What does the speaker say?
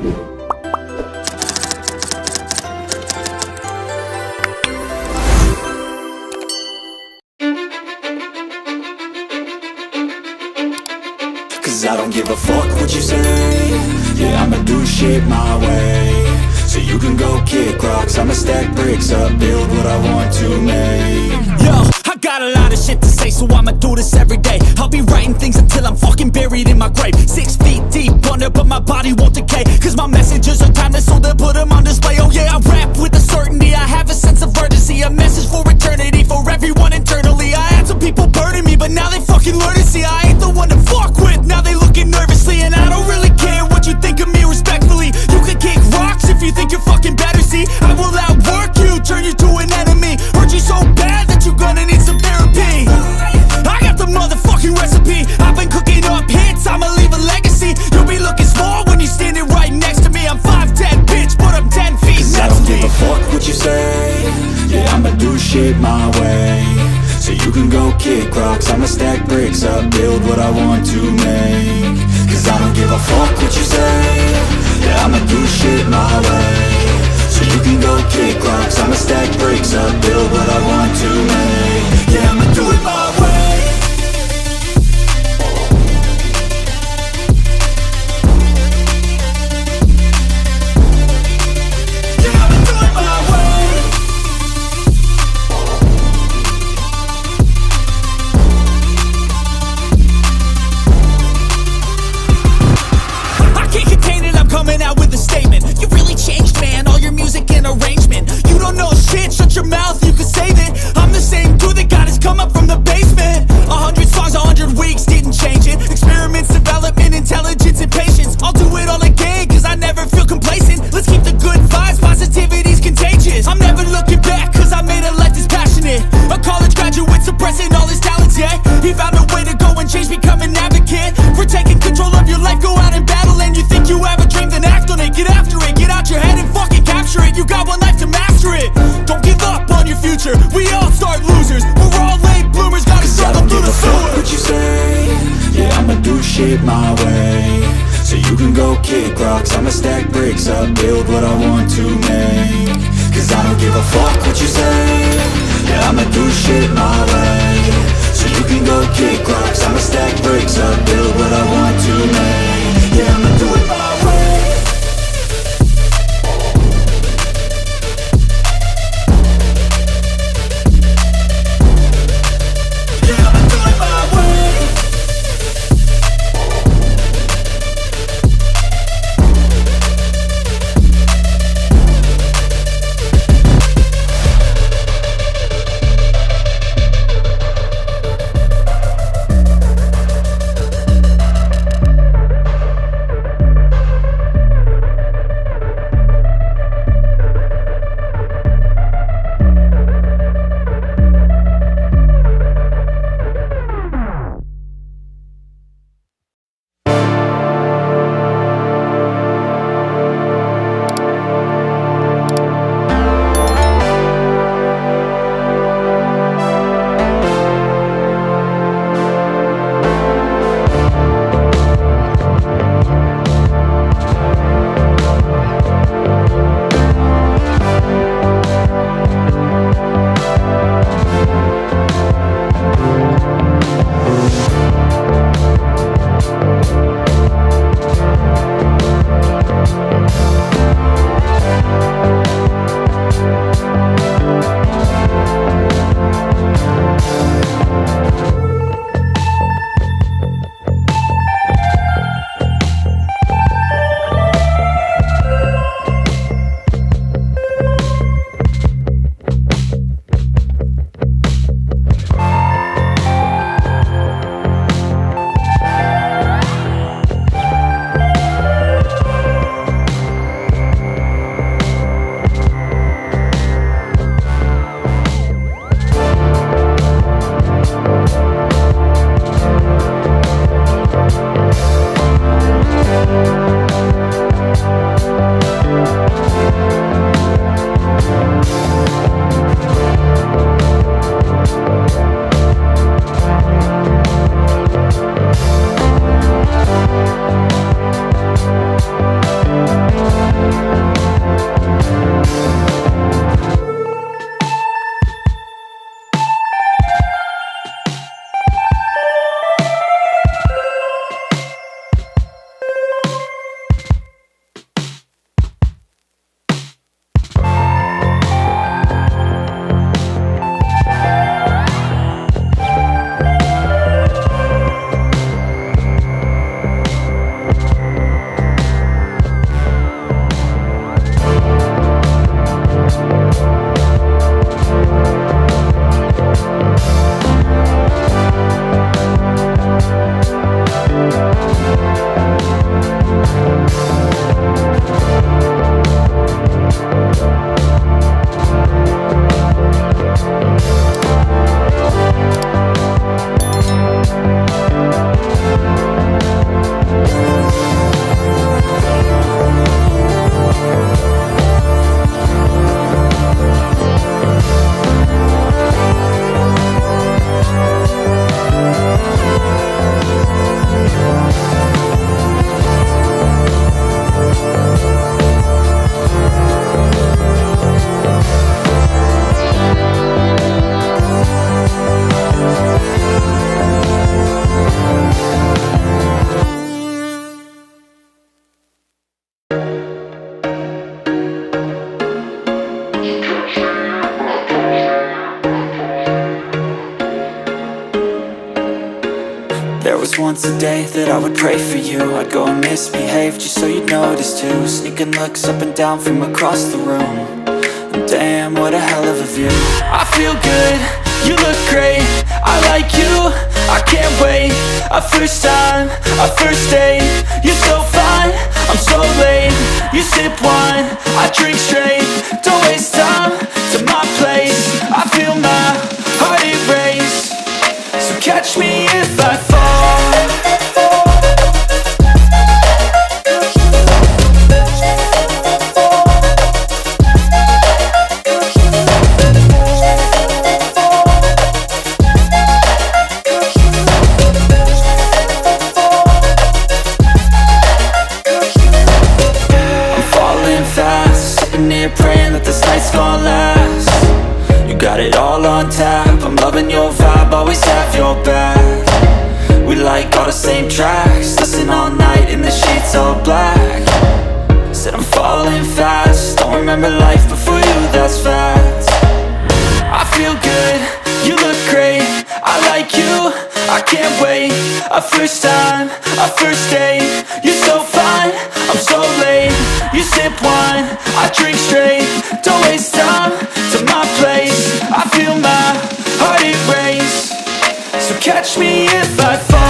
Cause I don't give a fuck what you say. Yeah, I'ma do shit my way. So you can go kick rocks, I'ma stack bricks up, build what I want to make. Yo, I got a lot of shit to say, so I'ma do this every day. I'll be writing things until I'm fucking buried in my grave. 6 feet deep under, but my body won't decay. Cause my messages are timeless, so they'll put them on display. Oh yeah, I rap with a certainty, I have a sense of urgency. A message for eternity, for everyone internally. I had some people burning me, but now they fucking learn to see I ain't the one to fuck with, now they looking nervously. And I don't really care what you think of me, respectfully. You can kick rocks if you think you're fucking better, see. I will outwork you, turn you to an enemy. Hurt you so bad that you're gonna need some therapy. I got the motherfucking recipe, I've been cooking up hits, I'ma leave a legacy. You'll be looking small when you're standing right next to me. I'm 5'10", bitch, but I'm 10 feet next to me. I don't give a fuck what you say. Yeah, I'ma do shit my way. So you can go kick rocks, I'ma stack bricks up, build what I want to make. Cause I don't give a fuck what you say. Yeah, I'ma do shit my way. So you can go kick rocks, I'ma stack bricks up, build what I want to make. Yeah, I'ma do it my way. Coming out with a statement. You really changed, man, all your music and arrangement. You don't know shit, shut your mouth, you can save it. I'm the same dude that got his come up from the basement. 100 songs, 100 weeks, didn't change it. Experiments, development, intelligence, and patience. I'll do it all again, cause I never feel complacent. Let's keep the good vibes, positivity's contagious. I'm never looking back, cause I made a life that's passionate. A college graduate suppressing all his talents, yeah. He found a way to go and change, become an advocate for taking control of your life, go out and battle. And you think you have a dream, then act on it, get after it, get out your head and fucking capture it. You got one life to master it. Don't give up on your future, we all start losers. We're all late bloomers, gotta struggle through the sewer. I don't give a fuck what you say. Yeah, I'ma do shit my way. So you can go kick rocks, I'ma stack bricks up, build what I want to make. Cause I don't give a fuck what you say. Yeah, I'ma do shit my way. So you can go kick rocks, I'ma stack bricks up, build what I want to make. Yeah, I'ma do it my way. just once a day that I would pray for you. I'd go and misbehave just so you'd notice too. Sneaking looks up and down from across the room. And damn, what a hell of a view. I feel good, you look great, I like you, I can't wait. A first time, a first date, you're so fine, I'm so late. You sip wine, I drink straight, don't waste time to my place. I feel my heart erase, so catch me if I fall. Praying that this night's gonna last. You got it all on tap, I'm loving your vibe, always have your back. We like all the same tracks, listen all night in the sheets all black. Said I'm falling fast, don't remember life before you, that's fact. I feel good, you look great, I like you, I can't wait. A first time, a first date, you're so fine, I'm so late. You sip wine, I drink straight, don't waste time to my place. I feel my heart erase, so catch me if I fall.